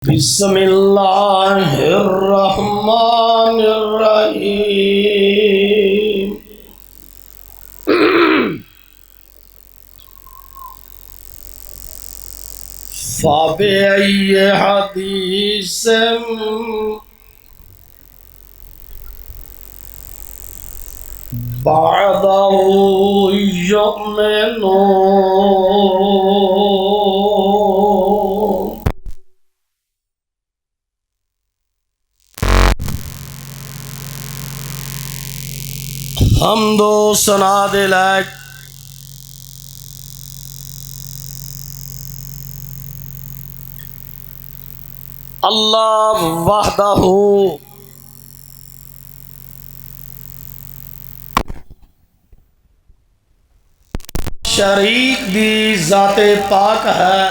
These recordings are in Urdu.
بسم اللہ الرحمن الرحیم فَبِأَيِّ حَدِيثٍ بَعْدَهُ يُؤْمِنُونَ۔ حمد و ثنا دے لائق اللہ وحدہ شریک دی ذات پاک ہے۔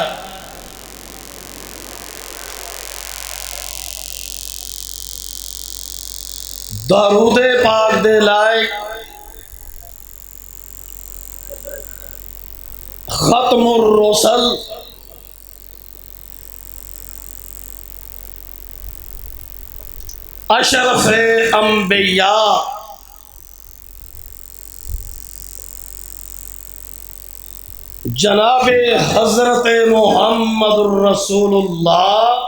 درود پاک دے لائق ختم الرسل اشرف انبیاء جناب حضرت محمد الرسول اللہ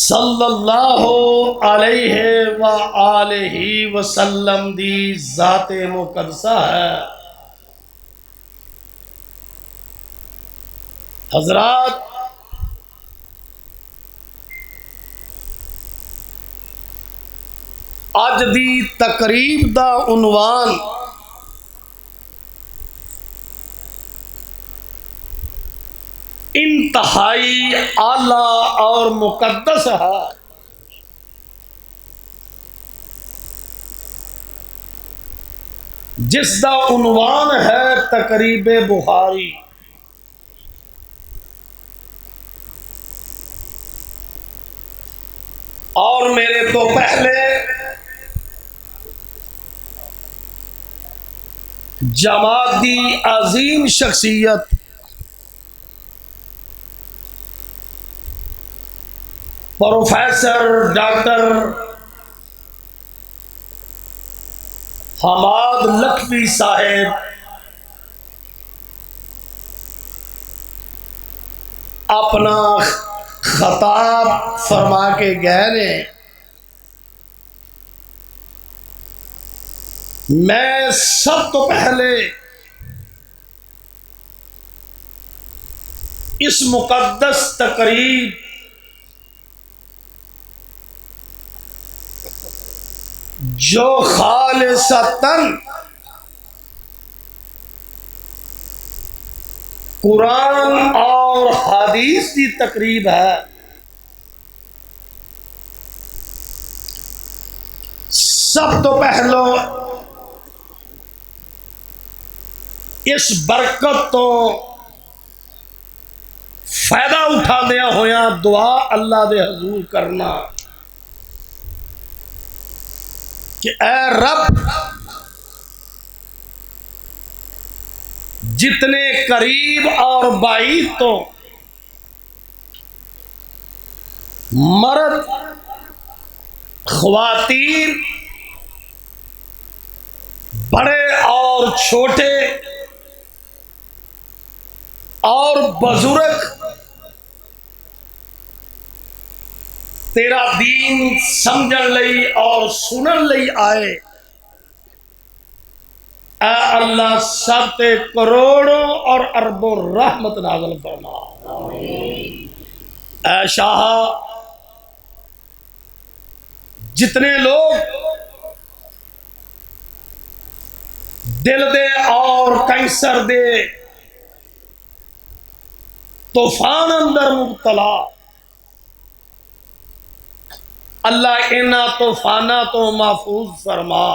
صلی اللہ علیہ وآلہ وسلم دی ذات مقدسہ ہے۔ حضرات، اج دی تقریب دا عنوان انتہائی اعلیٰ اور مقدس ہے۔ جس دا عنوان ہے تقریب بخاری۔ اور میرے تو پہلے جماعت دی عظیم شخصیت پروفیسر ڈاکٹر حماد لکھوی صاحب اپنا خطاب فرما کے گئے نے۔ میں سب تو پہلے اس مقدس تقریب جو خالصتاً قرآن اور حدیث کی تقریب ہے، سب تو پہلو اس برکت تو فائدہ اٹھا دیا ہویا دعا اللہ دے حضور کرنا کہ اے رب، جتنے قریب اور بعید تو مرد خواتین بڑے اور چھوٹے اور بزرگ تیرا دین سمجھن لئی اور سنن لئی آئے، اے اللہ سب تے کروڑوں اور اربوں رحمت نازل فرما۔ اے شاہ، جتنے لوگ دل دے اور کینسر دے طوفان اندر مبتلا، اللہ انہاں طوفاناں تو محفوظ فرما۔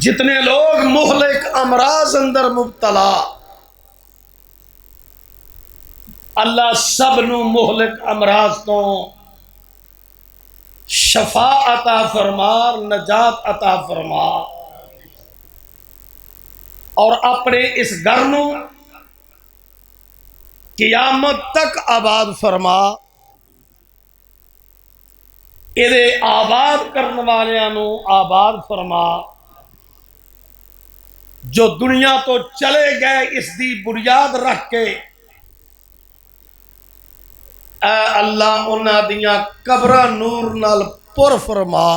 جتنے لوگ مہلک امراض اندر مبتلا، اللہ سب نو مہلک امراض تو شفا عطا فرما، نجات عطا فرما۔ اور اپنے اس گھر نو قیامت تک آباد فرما، یہ آباد کرنے والیاں نو آباد فرما، جو دنیا تو چلے گئے اس دی بنیاد رکھ کے اے اللہ انہاں دیاں قبراں نور نال پر فرما،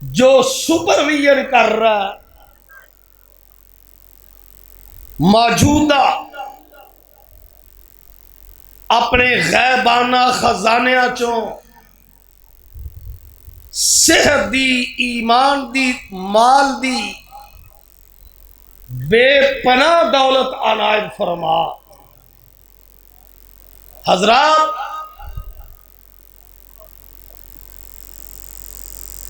جو سپرویژن کر رہا موجودہ اپنے غیبانہ خزانیاں چوں صحت دی، ایمان دی، مال دی بے پناہ دولت عنایت فرما۔ حضرات،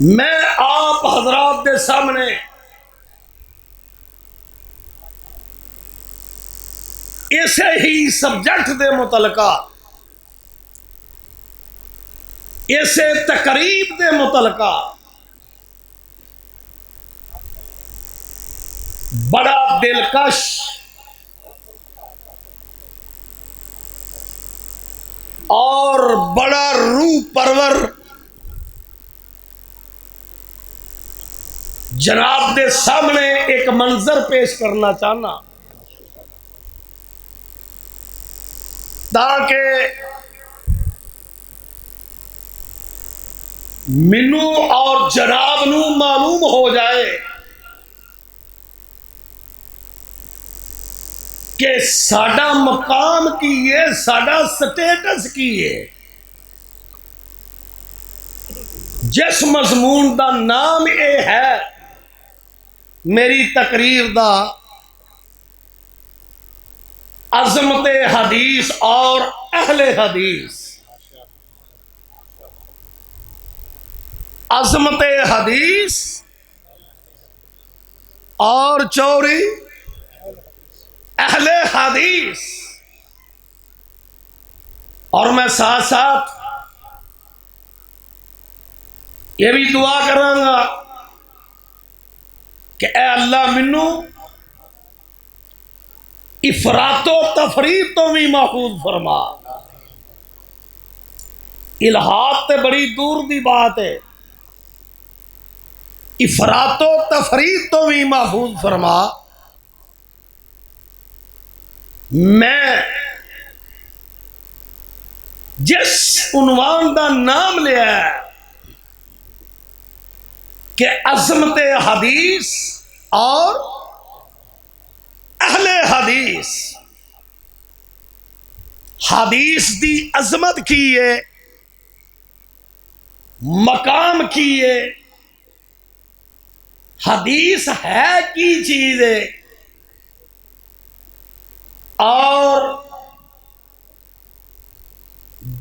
میں آپ حضرات دے سامنے اسے ہی سبجیکٹ دے متعلقہ، اسے تقریب دے متعلقہ بڑا دلکش اور بڑا روح پرور جناب دے سامنے ایک منظر پیش کرنا چاہنا، تاکہ منو اور جناب نو معلوم ہو جائے کہ ساڈا مقام کی ہے، ساڈا سٹیٹس کی ہے۔ جس مضمون دا نام اے ہے میری تقریر دا، عظمت حدیث اور اہل حدیث، عظمت حدیث اور چوری اہل حدیث، اور میں ساتھ ساتھ یہ بھی دعا کروں گا کہ اے اللہ منو افراط و تفریط تو بھی محفوظ فرما۔ الہات تے بڑی دور دی بات ہے، افراط و تفریط تو بھی محفوظ فرما۔ میں جس عنوان دا نام لیا ہے کہ عظمت حدیث اور اہل حدیث، حدیث دی عظمت کی ہے، مقام کی ہے، حدیث ہے کی چیز ہے، اور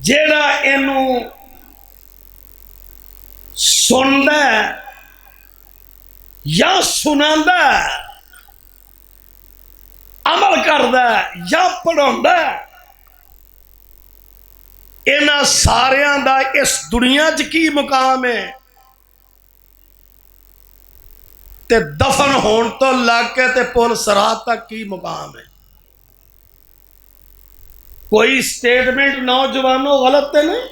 جیڑا اینو سندا ہے یا سناندا ہے، عمل کردا ہے یا پڑھاوندا ہے، انہاں ساریاں دا اس دنیا چ کی مقام ہے تے دفن ہون تو لگ کے تے پل صراط تک کی مقام ہے۔ کوئی سٹیٹمنٹ نوجوانوں غلط تے نہیں،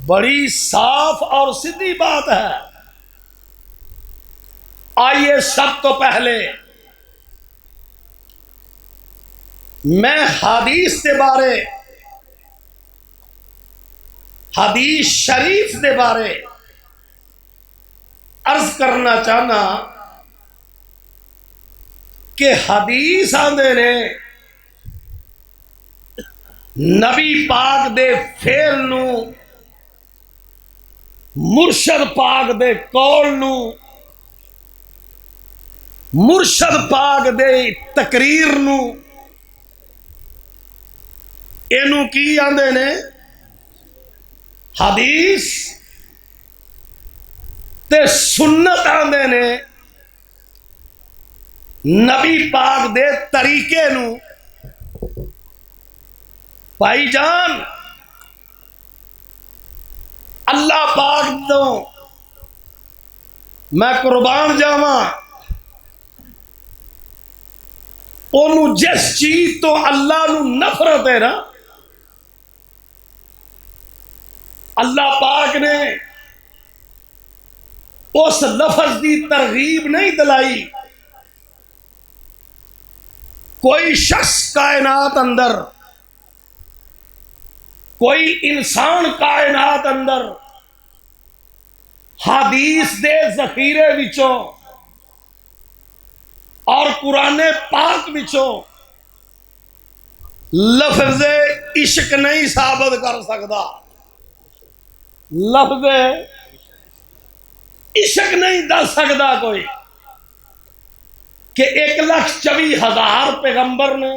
بڑی صاف اور سیدھی بات ہے۔ آئیے سب تو پہلے میں حدیث دے بارے، حدیث شریف دے بارے عرض کرنا چاہنا کہ حدیث آندے نے نبی پاک دے فعل نو، مرشد پاک دے قول نو، مرشد پاک دے تقریر نو، اینو کی آندے نے حدیث تے سنت آندے نے نبی پاک دے طریقے نو۔ بھائی جان، اللہ پاک تو میں قربان جاواں انہوں جس چیز تو اللہ نو نفرت ہے نا، اللہ پاک نے اس لفظ دی ترغیب نہیں دلائی۔ کوئی شخص کائنات اندر، کوئی انسان کائنات اندر حدیث دے ذخیرے وچوں اور قرآن پاک وچوں لفظ عشق نہیں ثابت کر سکتا، لفظ عشق نہیں دس سکتا کوئی کہ 1,24,000 پیغمبر نے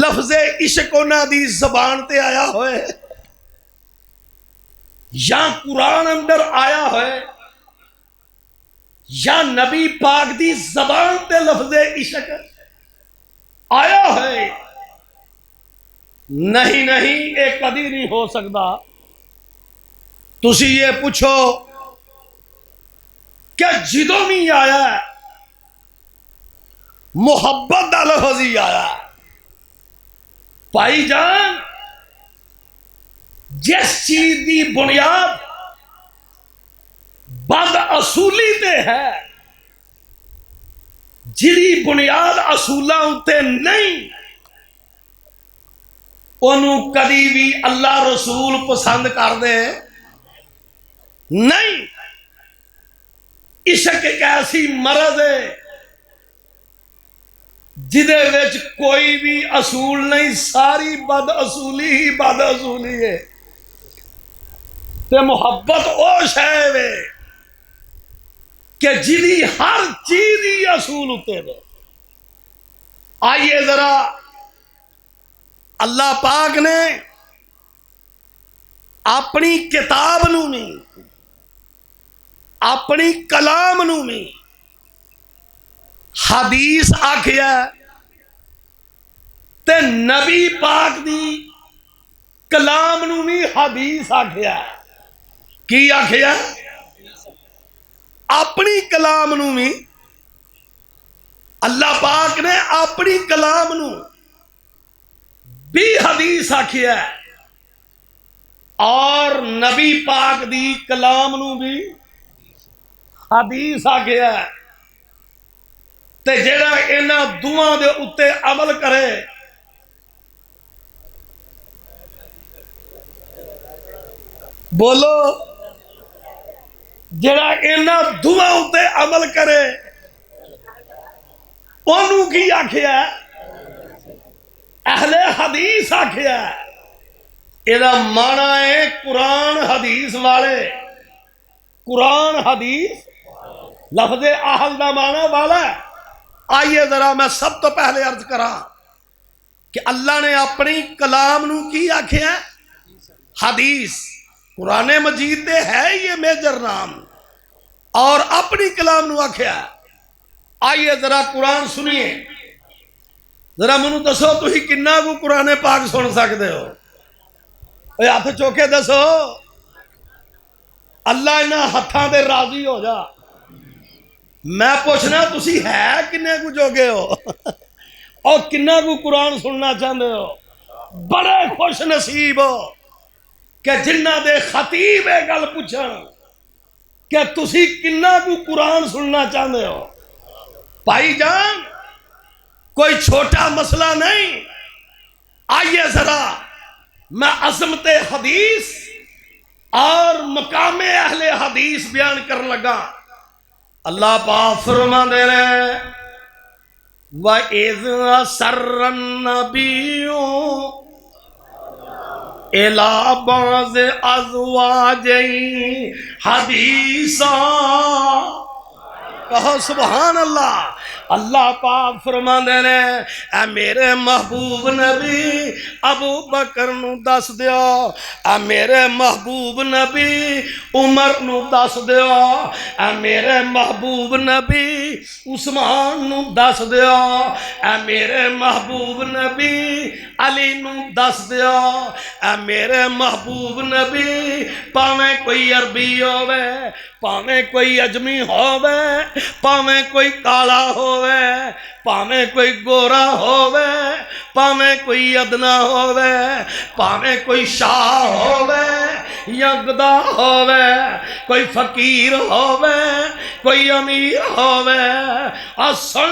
لفظ عشق انہاں دی زبان تے آیا ہوئے یا قرآن اندر آیا ہوئے یا نبی پاک دی زبان تے لفظ عشق آیا ہے، نہیں یہ کبھی نہیں ہو سکتا۔ تسی یہ پوچھو کہ جدوں بھی آیا ہے محبت دا لفظ ہی آیا ہے۔ بھائی جان، جس چیز دی بنیاد بد اصولی تے ہے، جڑی بنیاد اصولاں اتے نہیں، انہوں کدی بھی اللہ رسول پسند کر دے نہیں۔ عشق ایک ایسی مرض ہے جدے وچ کوئی بھی اصول نہیں، ساری بد اصولی ہی بد اصولی ہے۔ تے محبت او شے وے کہ جدی ہر چیز ہی اصول ہوتے ہیں۔ آئیے ذرا اللہ پاک نے اپنی کتاب نو میں، اپنی کلام نو میں حدیث آکھیا تے نبی پاک دی کلام نو بھی حدیث آکھیا۔ کی آکھیا؟ اپنی کلام نو بھی اللہ پاک نے اپنی کلام نو بھی حدیث آکھیا اور نبی پاک دی کلام نو بھی حدیث آکھیا۔ تے جڑا انہاں دوواں دے اتے عمل کرے بولو، جڑا انہاں دوواں اتے عمل کرے انہوں کی آکھیا؟ اہل حدیث آکھیا۔ یہ معنی ہے قرآن حدیث والے، قرآن حدیث لفظ اہل دا معنی والا ہے۔ آئیے ذرا میں سب تو پہلے عرض کرا کہ اللہ نے اپنی کلام نو کی آکھیا؟ حدیث۔ قرآن مجید دے ہے یہ میجر نام، اور اپنی کلام نو آکھیا۔ آئیے ذرا قرآن سنیے، ذرا منو دسو تھی کنا کو قرآن پاک سن سکتے ہو؟ ہاتھ چوکے دسو، اللہ انہاں ہتھاں دے راضی ہو جا۔ میں پوچھنا تسی ہے کنے کو جوگے ہو اور کنا کو قرآن سننا چاہتے ہو؟ بڑے خوش نصیب ہو کہ جنہ دے خطیب گل پوچھن کہ تسی کنا کو قرآن سننا چاہتے ہو۔ بھائی جان، کوئی چھوٹا مسئلہ نہیں۔ آئیے ذرا میں عظمت حدیث اور مقام اہل حدیث بیان کرنے لگا۔ اللہ پاک فرما دے رہے وَإِذْ أَسَرَّ النَّبِيُّ إِلَىٰ بَعْضِ أَزْوَاجِهِ حَدِيثًا۔ کہو سبحان اللہ۔ اللہ پاک فرما دے رہے اے میرے محبوب نبی ابو بکر نو دس دیو، اے میرے محبوب نبی عمر نو دس دیو، اے میرے محبوب نبی عثمان نو دس دیو، اے میرے محبوب نبی علی نو دس دیو، اے میرے محبوب نبی پاویں کوئی عربی ہووے ਭਾਵੇਂ ਕੋਈ ਅਜਮੀ ਹੋਵੇ, ਭਾਵੇਂ ਕੋਈ ਕਾਲਾ ਹੋਵੇ, ਭਾਵੇਂ ਕੋਈ ਗੋਰਾ ਹੋਵੇ, ਭਾਵੇਂ ਕੋਈ ਅਦਨਾ ਹੋਵੇ, ਭਾਵੇਂ ਕੋਈ ਸ਼ਾਹ ਹੋਵੇ ਜਾਂ ਗਦਾ ਹੋਵੇ, ਕੋਈ ਫਕੀਰ ਹੋਵੇ, ਕੋਈ ਅਮੀਰ ਹੋਵੇ। ਆ ਸੁਣ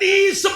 30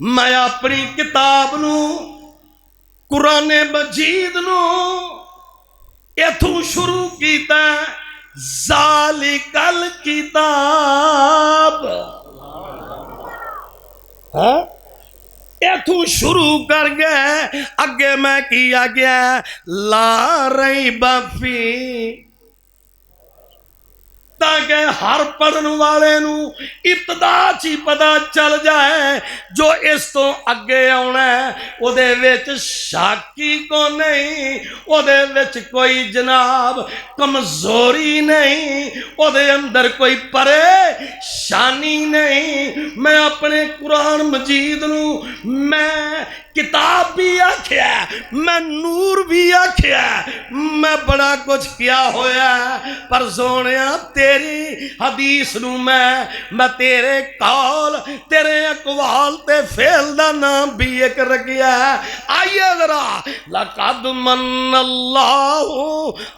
میں اپنی کتاب نو قرآن مجید نو ایتھوں شروع کیتا ذالکل کتاب ایتھوں شروع کر گئے اگے میں کیا گیا لا ریب فی تاکہ ہر پڑھن والے نو ابتدا چی پتا چل جائے جو اس تو اگے آنا ہے او دے وچ شاکی کو نہیں او دے وچ کوئی جناب کمزوری نہیں او دے اندر کوئی پریشانی نہیں میں اپنے قرآن مجید نو میں کتاب بھی آکھیا میں نور بھی آکھیا میں بڑا کچھ کیا ہویا پر سونیا تیری حدیث نو میں تیرے قول تیرے اقوال تے فعل دا نام بھی ایک رکھیا آئیے ذرا لقد من اللہ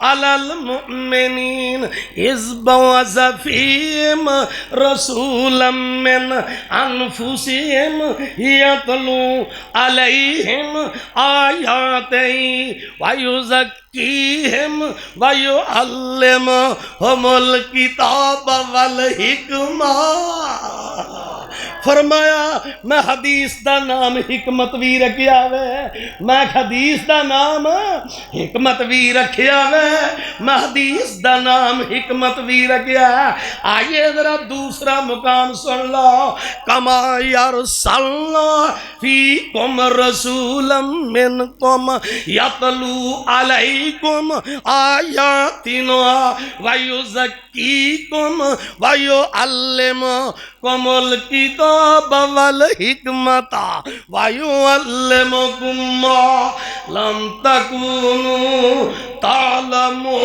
علی المؤمنین اذ بعث فیہم رسولا من انفسہم یتلو علیہم آیاتہ ویزکیہم ویعلمہم الکتاب والحکمہ فرمایا میں حدیث دا نام حکمت بھی رکھیا وے میں حدیث دا نام حکمت بھی رکھیا وے میں حدیث دا نام حکمت بھی رکھیا آئیے ذرا دوسرا مقام سن لو کما یرسلنا فیکم رسولا منکم یتلو علیکم آیاتنا ویزکیکم ویعلمکم الکتاب والحکمت ویعلمکم ما لم تکونوا تعلمون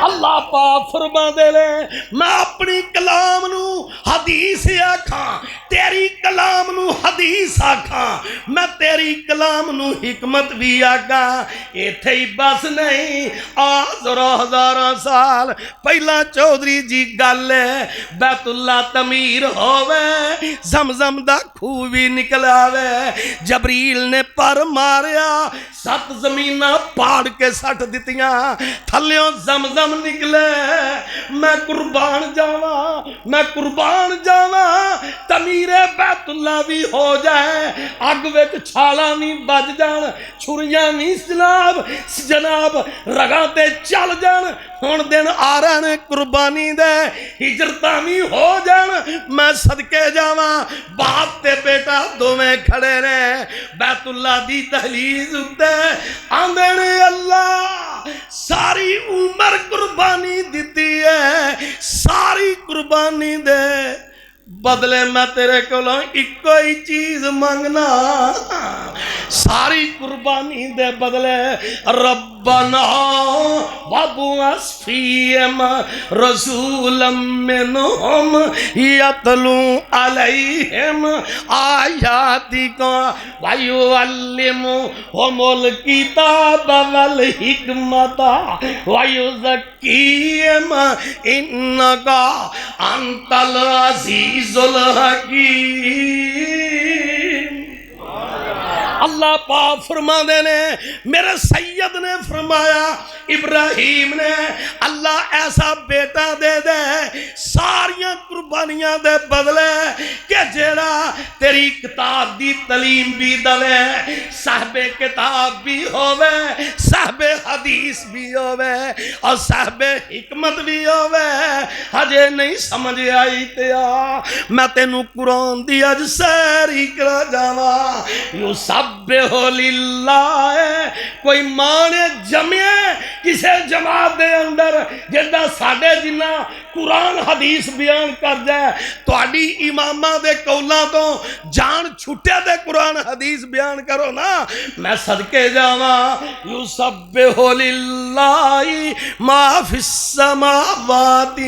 اللہ پاک فرما دے لے میں اپنی کلام نو حدیث آکھاں تیری کلام نو حدیث آکھاں میں تیری کلام نو حکمت بھی آکھاں ایتھے ہی بس نہیں آزرہ ہزاراں سال پہلا چودھری جی گل ہے بیت اللہ تعمیر ہووے زمزم دا کھو بھی نکلا وے جبریل نے پر ماریا 7 زمینہ پاڑ کے سٹ دتیاں تھلیوں زمزم نکلے میں قربان جاواں تعمیر بیت اللہ بھی ہو جائے اگ وچ چھالا نہیں بج جان چھریاں نہیں جناب رگاں تے چل جان ہن دن آ رہے نے قربانی دے ہجرتاں بھی ہو جان میں صدقے جاواں باپ تے بیٹا دوویں کھڑے نے بیت اللہ دی دہلیز اُتے آندے نے اللہ ساری عمر قربانی دیتی ہے ساری قربانی دے بدلے میں تیرے کولوں ایک ہی چیز مانگنا ساری قربانی دے بدلے ربنا وابعث فیہم رسولا منہم یتلو علیہم آیاتک ویعلمہم الکتاب والحکمت ویزکیہم انک انت العزیز الحکیم اللہ پاک فرما دے نے میرے سید نے فرمایا ابراہیم نے اللہ ایسا بیٹا دے دے ساریاں قربانیاں دے بدلے کہ جیڑا تیری کتاب دی تعلیم بھی دلے صاحب کتاب بھی ہووے صاحب حدیث بھی ہووے اور صاحب حکمت بھی ہووے ہجے نہیں سمجھ آئی تیا میں تینو قرآن دی اج سیری کرا جاواں یسبح للہ کوئی ماں نے جمعے کسے جماعت دے اندر جدہ ساڑھے جنہ قرآن حدیث بیان کر جائے تو اڈی امامہ دے قولاں تو جان چھٹے دے قرآن حدیث بیان کرو نا میں صدقے جاواں یسبح للہ ما فی السماوات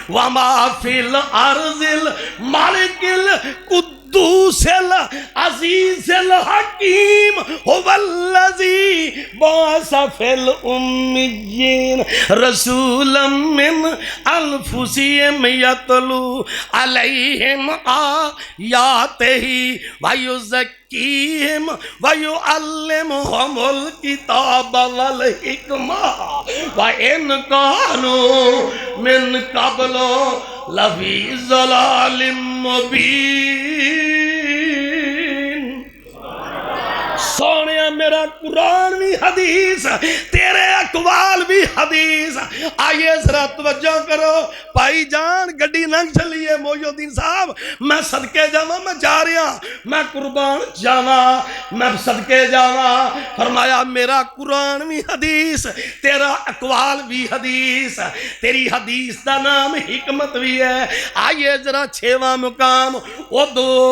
وما فی الارض الملک القدوس العزیز الحکیم هو الذی بعث فی الأمیین رسولا من انفسہم یتلو علیہم آیاتہ ویزکیہم ویعلمہم الکتاب والحکمہ وإن کانوا من قبل لفی ضلال مبین۔ سونے میرا قرآن بھی حدیث، تیرے اقوال بھی حدیث۔ آئیے ذرا توجہ کرو بھائی جان، گڈی ننگ چلیے موجو الدین صاحب، میں صدقے جاواں، میں جا رہا، میں قربان جاواں، میں صدقے جاواں۔ فرمایا میرا قرآن بھی حدیث، تیرا اقوال بھی حدیث، تیری حدیث دا نام حکمت بھی ہے۔ آئیے ذرا 6واں مقام، ادعو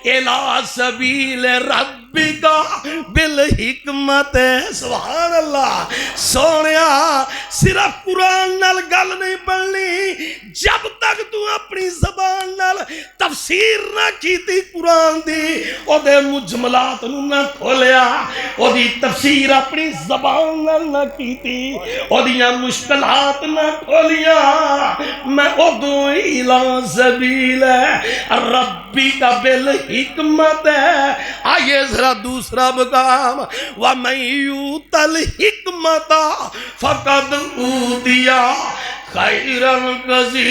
الی سبیل ربک بالحکمت۔ سبحان اللہ۔ سونیا صرف قرآن نال گل نہیں بننی جب تک تو اپنی زبان نال تفسیر نہ کیتی قرآن دی، او دے مجملات نو نہ کھولیا، او دی تفسیر اپنی زبان نال نہ کیتی، او دیاں مشکلات نہ کھولیا۔ میں ادعو الی سبیل ربک بالحکمت ہے۔ آئیے ذرا دوسرا مقام، وَمَن یُؤْتَ الْحِکْمَةَ فَقَدْ أُوتِیَ خَیْرًا کَثِیرًا۔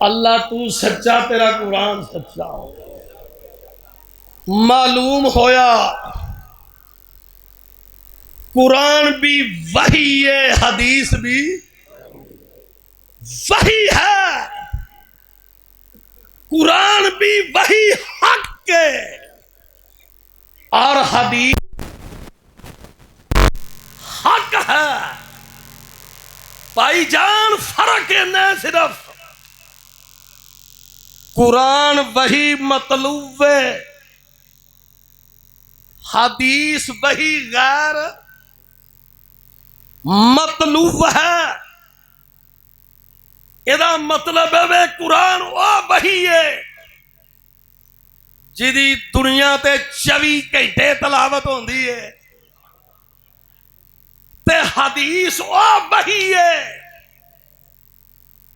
اللہ تو سچا، تیرا قرآن سچا ہو۔ معلوم ہویا قرآن بھی وحی ہے، حدیث بھی وحی ہے، قرآن بھی وحی حق کے اور حدیث حق ہے۔ بھائی جان فرق ہے نہ صرف قرآن وحی مطلوب ہے، حدیث وحی غیر مطلوب ہے۔ ادا مطلب ہے قرآن وہ وحی ہے جدی دنیا تے 24 گھنٹے تلاوت ہوندی ہے، تے حدیث وہ وحی ہے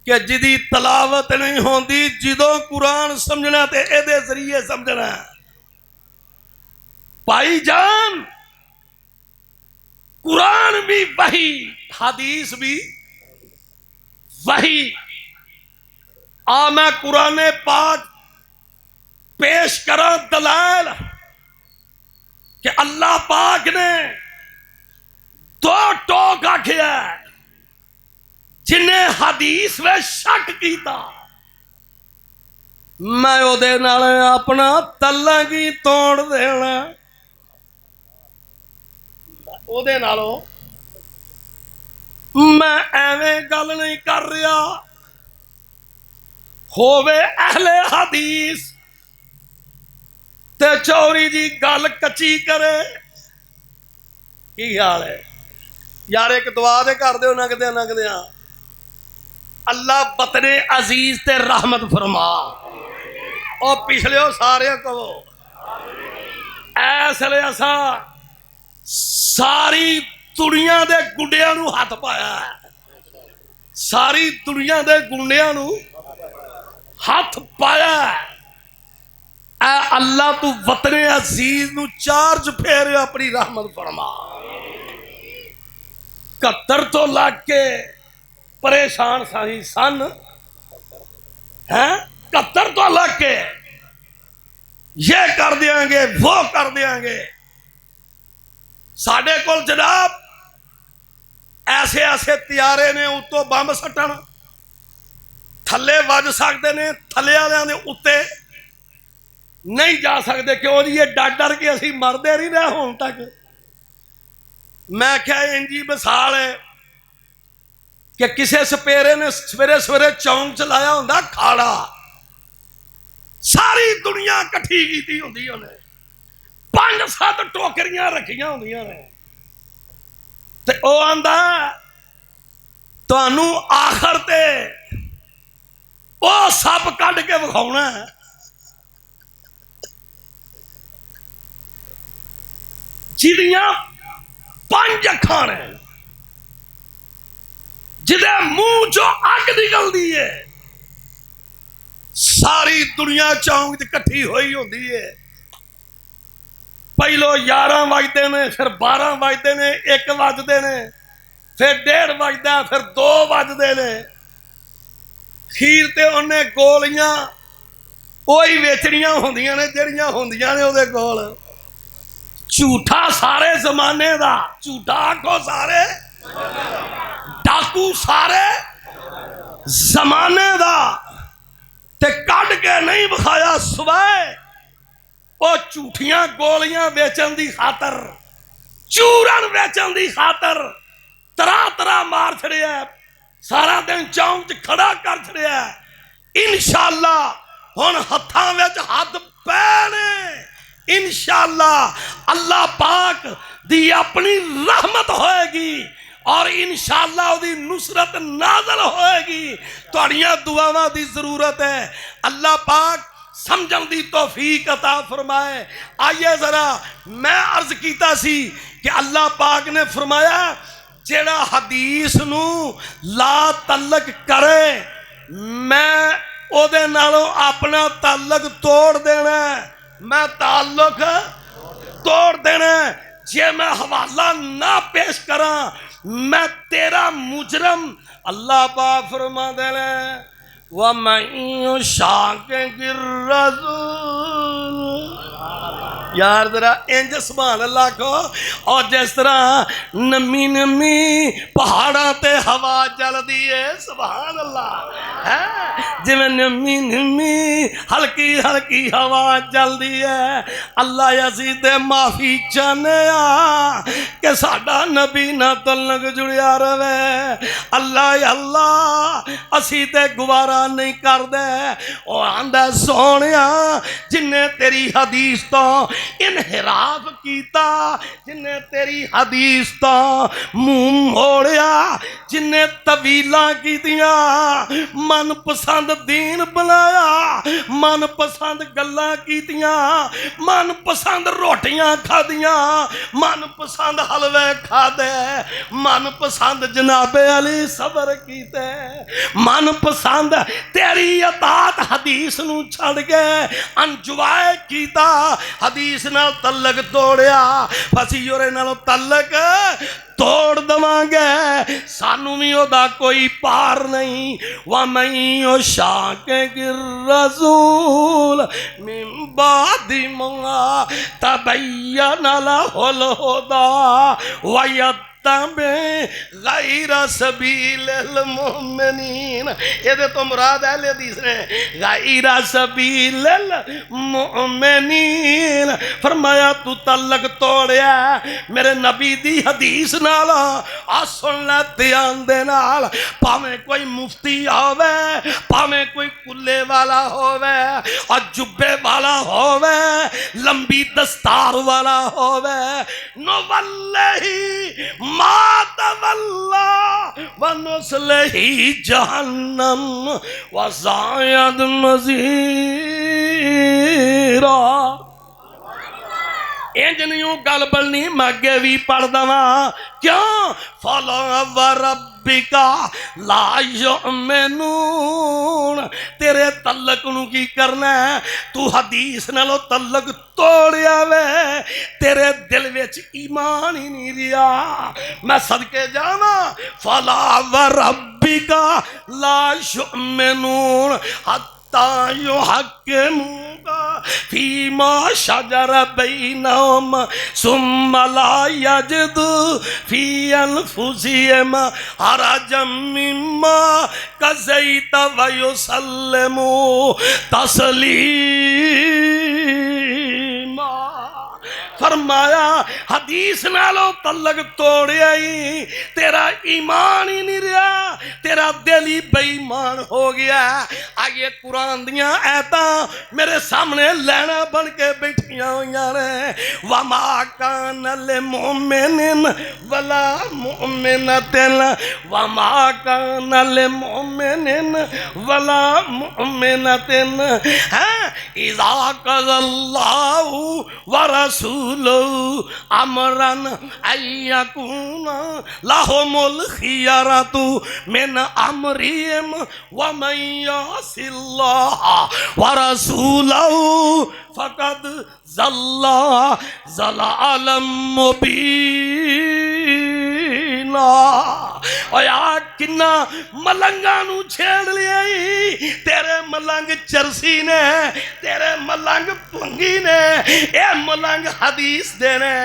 کہ جدی تلاوت نہیں ہوندی، جدوں قرآن سمجھنا تے اے دے ذریعے سمجھنا۔ بھائی جان قرآن بھی وحی، حدیث بھی وحی۔ میں قرآن پاک پیش کرا دلائل کہ اللہ پاک نے 2 ٹوک آکھیا ہے، جنہیں حدیث میں شک کیتا میں او دے نال اپنا تلنگی توڑ دینا۔ او دے نالوں میں ایویں گل نہیں کر رہا، ہووے اہل حدیث تے چوری جی گل کچی کرے۔ کی خیال ہے یار؟ ایک دعا دے کر دیو نگدیاں نگدیاں، اللہ بطن عزیز تے رحمت فرما۔ اور پچھلے سارے کہو ایس لے اسا ساری دنیا دے گنڈیاں نو ہاتھ پایا ہے، ساری دنیا دے گنڈیاں نو ہاتھ پایا ہے۔ اے اللہ تو وطن عزیز نو چارج پھیرے اپنی رحمت فرما۔ 71 تو لگ کے پریشان ساہی سن، 71 تو لگ کے یہ کر دیاں گے وہ کر دیاں گے۔ ساڑھے کول جناب ایسے ایسے تیارے نے اتو بمب سٹن، تھلے وج سکتے نے، تھلے والے نے اتے نہیں جا سکتے، کیوں جی یہ ڈر ڈر کے اسی مردے نہیں رہے ہون تک۔ میں کیا انجی مثال ہے کہ کسے سپیرے نے سویرے سویرے چونک چلایا ہوندا کھاڑا، ساری دنیا کٹھی کیتی ہوندی انہیں، 5-7 ٹوکریاں رکھیاں ہوندیاں نے، تے او آندا تانوں آخر تے او سب کڈ کے وکھاونا ہے۔ جدیاں 5 اکھاں نے، جدے منہ چو اگ نکلدی ہے، ساری دنیا چونک کٹھی ہوئی ہوندی ہے۔ پہلو 11 بجتے نے، پھر 12 بجتے نے، 1 بجتے نے، پھر 1:30 بجتا، پھر 2 بجتے نے۔ خیر تے انہیں گولیاں وہی ویچنیاں ہوندیاں نے جڑیاں ہوندیاں نے اودے کول۔ جھوٹا سارے زمانے دا، جھوٹا آکھو سارے، ڈاکو سارے زمانے دا، تے کڈ کے نہیں بکھایا صبح وہ جھوٹیاں گولیاں بیچن دی خاطر، چورن بیچن دی خاطر طرح مار چھڑیا ہے، سارا دن چونک کھڑا کر چھڑیا ہے۔ انشاءاللہ ہن ہتھاں وچ ہاتھ پینے، انشاءاللہ اللہ پاک دی اپنی رحمت ہوئے گی اور انشاءاللہ او دی نصرت نازل ہوئے گی۔ تہاڈیاں دعاواں دی ضرورت ہے، اللہ پاک سمجھن دی توفیق عطا فرمائے۔ آئیے ذرا میں عرض کیتا سی کہ اللہ پاک نے فرمایا جیڑا حدیث نو لا تعلق کرے میں او دے نالوں اپنا تعلق توڑ دینا ہے، میں تعلق توڑ دینا ہے۔ جے میں حوالہ نہ پیش کراں میں تیرا مجرم۔ اللہ پاک فرما دے لے وَمَن يُشَاقِقِ الرَّسُولَ، یار ذرا انج سبحان اللہ کو، اور جس طرح نمی نمی پہاڑاں تے ہوا چل دی ہے، سبحان اللہ ہے، جی میں نمی نمی ہلکی ہلکی ہوا چل دی ہے۔ اللہ یزید معافی چاہنے کہ ساڈا نبی نہ تعلق جڑیا رہے، اللہ اللہ اسی تے گوارا نہیں کر دے۔ اور آندہ سونیا جن نے تیری حدیث تو انحراف کیتا، جن نے تیری حدیث تو منہ موڑیا، جن نے طویلاں کیتیاں، من پسند دین بنایا، من پسند گلاں کیتیاں، من پسند روٹیاں کھا دیاں، من پسند حلوے کھا دے، من پسند جناب علی صبر کیتے، من پسند تیری اطاعت حدیث نو چھڑ گئے، انجوائے کیتا، حدیث نال تعلق توڑیا، پسی یورے نالو تعلق توڑ دواں گے، سانو بھی او دا کوئی پار نہیں۔ وَمَن يُشَاقِقِ الرَّسُولَ مِن بَعْدِ مَا تَبَيَّنَ لَهُ الْهُدَىٰ وَيَتَّبِعْ غَيْرَ سَبِيلِ الْمُؤْمِنِينَ، یہ دے تو مراد اہل حدیث نے، غَيْرَ سَبِيلِ الْمُؤْمِنِينَ، فرمایا تو تعلق توڑیا میرے نبی دی حدیث نالا، سن لے دھیان دے نال، پاویں کوئی مفتی ہووے، پاویں کوئی کلے والا ہووے، اور جبے والا ہووے، لمبی دستار والا ہووے، نوَلِّهِ ما تولى ونصلہ جہنم وساعت مصیرا۔ انج نہیں گل بلنی، میں اگے بھی پڑھ دواں، کیوں؟ فَلَا وَرَبِّكَ لَا يُؤْمِنُونَ، تیرے تعلق نو کی کرنا ہے؟ تو حدیث نالو تعلق توڑیا وے، تیرے دل وچ ایمان ہی نہیں رہیا۔ میں صدقے جاواں، فَلَا وَرَبِّكَ لَا يُؤْمِنُونَ يحكموك فيما شجر بينهم ثم لا يجدوا في أنفسهم حرجا مما قضيت ويسلموا تسليما۔ فرمایا حدیث نالو تعلق توڑیا ہی، تیرا ایمان ہی نہیں رہا، تیرا دل ہی بے ایمان ہو گیا۔ آئیے قرآن دیاں ایتاں میرے سامنے لینا بن کے بیٹھیاں ہویاں نے، وَمَا كَانَ لِمُؤْمِنٍ وَلَا مُؤْمِنَةٍ وَمَا كَانَ لِمُؤْمِنٍ وَلَا مُؤْمِنَةٍ إِذَا قَضَى اللَّهُ وَرَسُولُهُ أولو أمرا أن يكون لهم الخيرة من أمرهم ومن يعص الله ورسوله فقد ضل ضلالا مبينا۔ اویا کنا ملنگاں نو چھیڑ لیا تیرے ملنگ چرسی نے، تیرے ملنگ پنگی نے، اے ملنگ حدیث دینے۔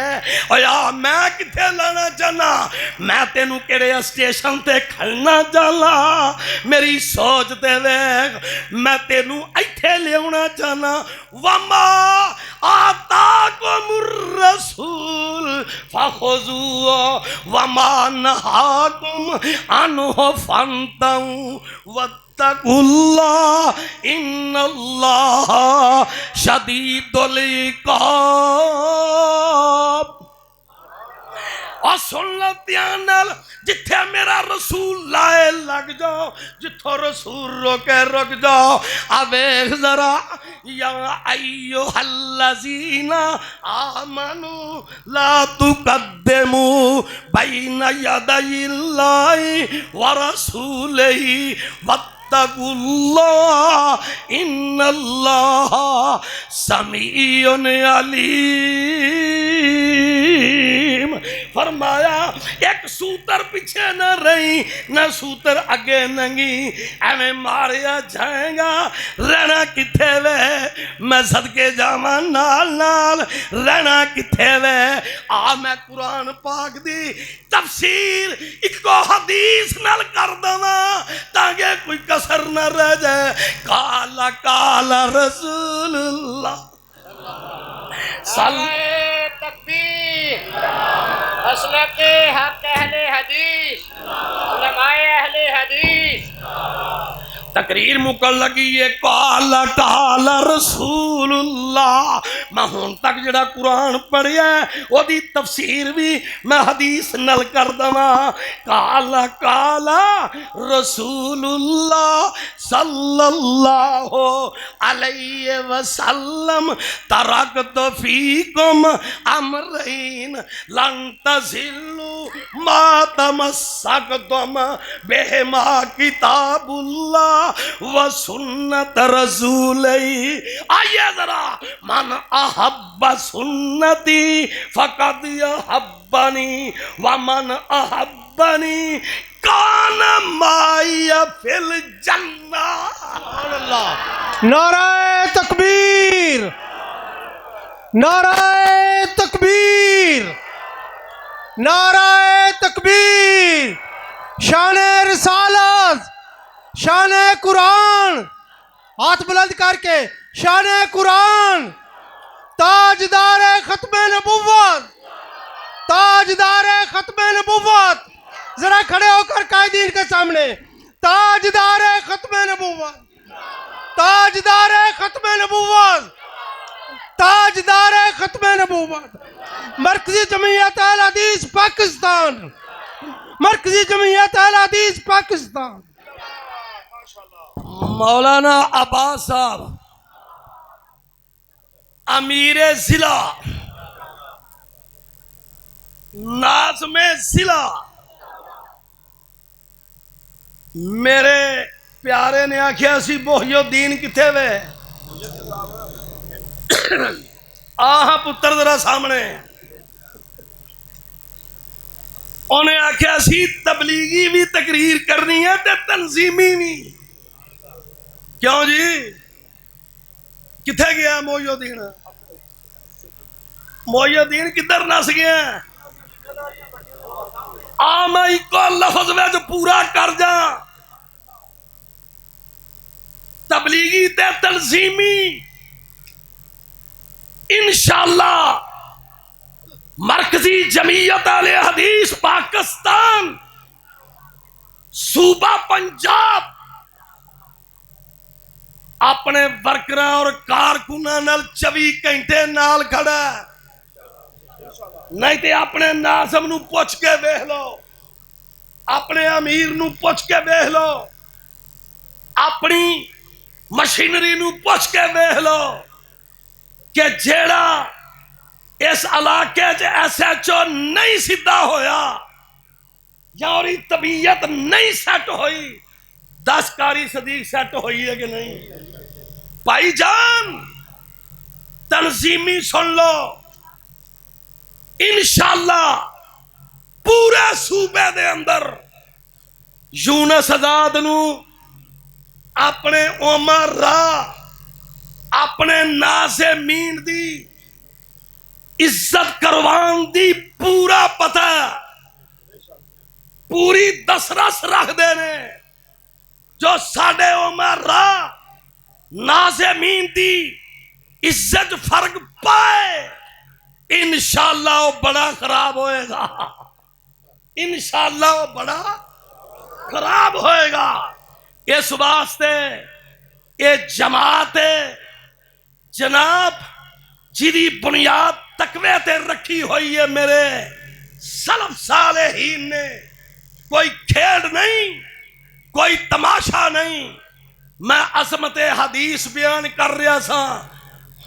اویا میں کتھے لانا چاہنا، میں تینو کیڑے اسٹیشن تے کھلنا جانا، میری سوچ تے دیکھ، میں تینو ایتھے لیونا چاہنا۔ وما آتاکم الرسول فخذوه وما نهاکم عنہ فانتہوا واتقوا اللہ ان اللہ شدید العقاب۔ اور سن لو دھیان نال، جتھے میرا رسول لائے لگ جاؤ، جتھو رسول روکے رک جاؤ۔ اویخ ذرا یا ایوہ الذین آمنوا لا تقدموا بین یدی اللہ ورسولہ واتقوا اللہ ان اللہ سمیع علیم۔ فرمایا ایک سوتر پیچھے نہ رہی، نہ سوتر اگے ننگی، ایویں ماریا جائیں گا، رہنا کتھے وے، میں صدقے جاواں نال نال، رہنا کتھے وے۔ آ میں قرآن پاک دی تفسیر اکو حدیث نال کر دواں تاکہ کوئی کسر نہ رہ جائے۔ کالا کالا رسول اللہ تکبیر، مسلک حق اہل حدیث، علماء اہل حدیث۔ تقریر مکل لگی ہے کالا کالا رسول اللہ۔ میں ہون تک جڑا قرآن پڑھیا ہے وہ دی تفسیر بھی میں حدیث نل کر دواں۔ کالا کالا رسول اللہ صلی اللہ علیہ وسلم ترکت فیکم امرین لن تضلوا ما تمسکتم بہما کتاب اللہ وسنت رسولی۔ آئیے ذرا، من احب سنتی فقد احبنی ومن احبنی کان معی فی الجنہ۔ سبحان اللہ۔ نعرہ تکبیر، نعرہ تکبیر، نعرہ تکبیر۔ شان رسالت، شان قرآن، ہاتھ بلند کر کے شان قرآن، تاجدار ختم نبوت، تاجدار ختم نبوت۔ ذرا کھڑے ہو کر قائدین کے سامنے، تاجدار ختم نبوت، تاجدار ختم نبوت، تاجدار ختم نبوت، مرکزی جمعیت اہل حدیث پاکستان، مرکزی جمعیت اہل حدیث پاکستان۔ مولانا عباس صاحب امیر ضلع، ناظم ضلع، میرے پیارے نے آکھیا سی بوہیو دین کتھے وے؟ آہاں پتر ذرا سامنے۔ انہیں آکھیا سی تبلیغی بھی تقریر کرنی ہے تے تنظیمی بھی۔ کیوں جی؟ کتھے گیا محی الدین؟ محی الدین کدھر نس گیا؟ آمائی کو لفظ میں جو پورا کر جا، تبلیغی تے تنظیمی انشاءاللہ مرکزی جمعیت اہل حدیث پاکستان صوبہ پنجاب اپنے ورکراں اور کارکناں نال 24 گھنٹے نال کھڑا ہے۔ نہیں تے اپنے ناظم نو پوچھ کے دیکھ لو، اپنے امیر نو پوچھ کے دیکھ لو، اپنی مشینری نو پوچھ کے دیکھ لو کہ جیڑا اس علاقے ایس ایچ او نہیں سیدھا ہویا یا اور طبیعت نہیں سیٹ ہوئی 10 قاری صدیق سیٹ ہوئی ہے کہ نہیں؟ بھائی جان تنظیمی سن لو، انشاءاللہ پورے صوبے دے اندر یونس آزاد نو اپنے عمر راہ اپنے ناظمین دی عزت کروان دی پورا پتہ پوری دسرس رکھ دینے جو ساڑے عمر راہ ناظمین دی عزت فرق پائے انشاءاللہ وہ بڑا خراب ہوئے گا، انشاءاللہ وہ بڑا خراب ہوئے گا۔ اس واسطے یہ جماعت جناب جیدی بنیاد تقوی تے رکھی ہوئی ہے میرے سلف صالحین نے، کوئی کھیل نہیں، کوئی تماشا نہیں۔ میں عظمت حدیث بیان کر رہا سا،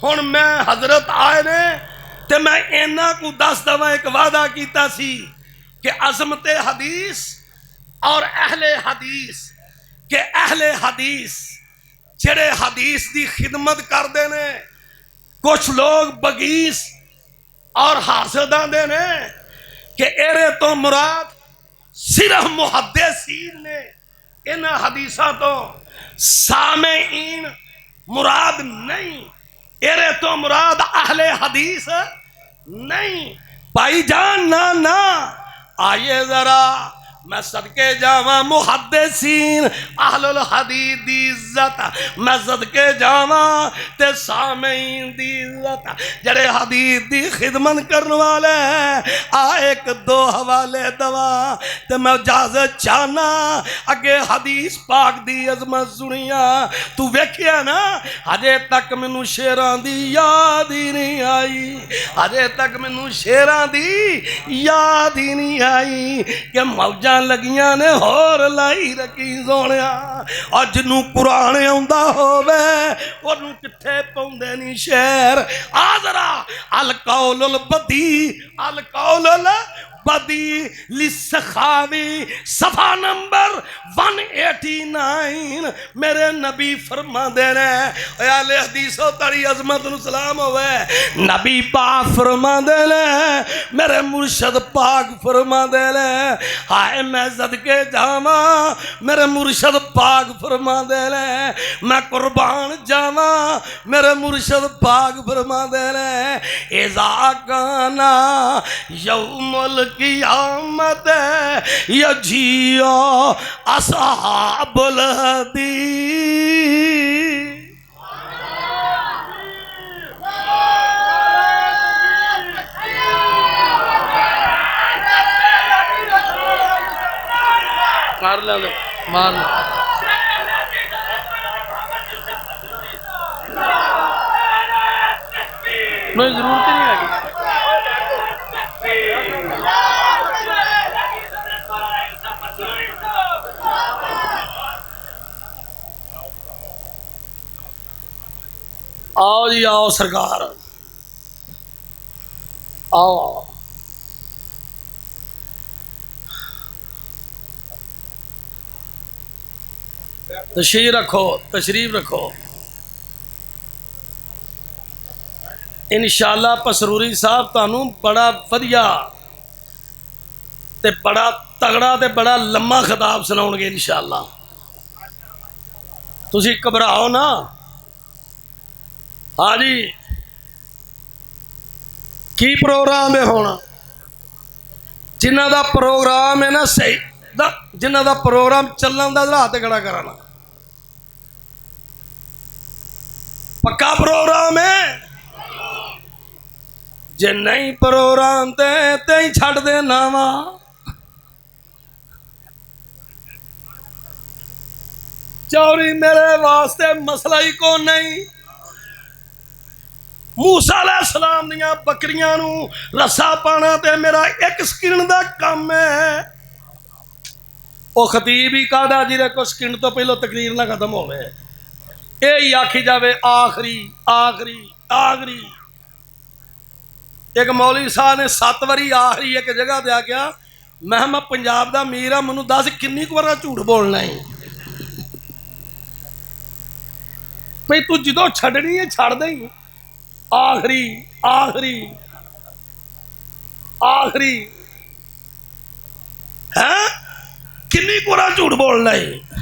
ہن میں حضرت آئے نے تے میں اینا کو دس دوا ایک وعدہ کیتا سی کہ عظمت حدیث اور اہل حدیث کہ اہل حدیث جڑے حدیث دی خدمت کر دینے، کچھ لوگ بگیس اور حاسداں دینے کہ ایرے تو مراد صرف محدثین نے، ان حدیثاں تو سامعین مراد نہیں، ایرے تو مراد اہل حدیث نہیں۔ بھائی جان نا آئیے ذرا میں صدقے جاواں محدثین اہل الحدیث دی عزت، میں صدقے جاواں تے سامعین دی عزت جڑے حدیث دی خدمت کرنے والے آ ایک دو حوالے دوا تے میں اجازت چاہنا اگے حدیث پاک دی عظمت سنیاں تو ویکھیا نا ہجے تک مینوں شیراں دی یاد ہی نہیں آئی، ہجے تک مینوں شیراں دی یاد ہی نہیں آئی کہ موجاں لگیاں نے ہور لائی رکھی سونیا، اور جنوں قرآن آندا ہووے اونوں کتھے پاوندے نہیں شعر۔ آذرا القول البدی القول البدی للسخاوی صفحہ نمبر 189 میرے نبی فرما دے رہے اے اہل حدیث و تاری عظمت سلام ہوئے، نبی پاک فرما دے رہے، میرے مرشد پاک فرما دے رہے، ہائے میں صدقے جاواں میرے مرشد پاک فرما دے رہے، میں قربان جاواں میرے مرشد پاک فرما دے رہے، اذا کانا یوم القیامت یجیع اصحاب الحدیث۔ مار لے مار لے میں ضرورت نہیں لگی۔ آؤ جی آؤ سرکار آؤ، تشریف رکھو تشریف رکھو۔ انشاءاللہ پسروری صاحب تانوں بڑا ودیا تے بڑا تگڑا تے بڑا لمبا خطاب سناؤں گے انشاءاللہ، تسی گھبراؤ نا۔ ہاں جی کی پروگرام ہے ہونا؟ جنہ دا پروگرام ہے نا صحیح جنہ دا پروگرام چلن دا ہاتھ کھڑا کرانا، پکا پروگرام ہے، جے نہیں پروگرام تے ہی چھڑ دے ناما۔ چوری میرے واسطے مسئلہ ہی کو نہیں، موسیٰ علیہ السلام دیاں بکریاں نو رسا پانا تے میرا ایک سکن دا کم ہے۔ او خطیب ہی کہا دا جی کو سکن تو پہلو تقریر نہ ختم ہوئے، اے ہی آکھی جاوے آخری آخری آخری۔ ਇੱਕ ਮੌਲਵੀ ਸਾਹਿਬ ਨੇ 7 ਵਾਰੀ ਆਖਰੀ ਇੱਕ ਜਗ੍ਹਾ ਤੇ ਆ ਗਿਆ, ਮੈਂ ਪੰਜਾਬ ਦਾ ਅਮੀਰ ਆ, ਮੈਨੂੰ ਦੱਸ ਕਿੰਨੀ ਕੁ ਵਾਰ ਝੂਠ ਬੋਲਣਾ ਹੈ ਭਈ ਤੂੰ ਜਦੋਂ ਛੱਡਣੀ ਹੈ ਛੱਡ ਦੇ, ਆਖਰੀ ਆਖਰੀ ਆਖਰੀ ਹੈ, ਕਿੰਨੀ ਕੁ ਵਾਰ ਝੂਠ ਬੋਲਣਾ ਹੈ।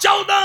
14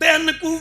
3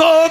2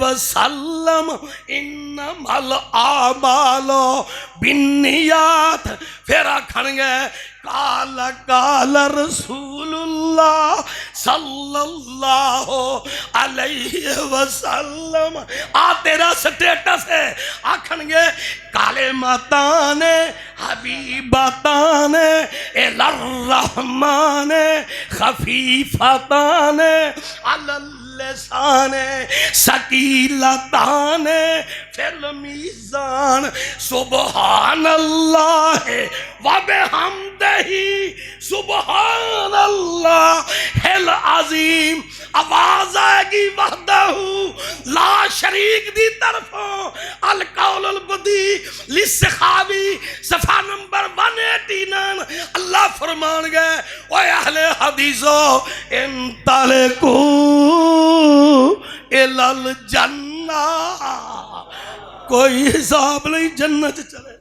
وسلم انما الاعمال بالنیات پھر آکھن گے قال قال رسول اللہ صلی اللہ علیہ وسلم آ تیرا سٹیٹس ہے آکھن گے کلمتان حبیبتان الی الرحمن خفیفتان علی اللسان ثقیلتان فی المیزان سبحان اللہ وبحمدہ سبحان اللہ العظیم آواز آئے گی وحدہ لا شریک دی طرفوں القول البدی للسخاوی صفحہ نمبر 189 اللہ فرمان گئے اوے اہل حدیثو انطلقوا الی الجنہ کوئی حساب نہیں جنت چلے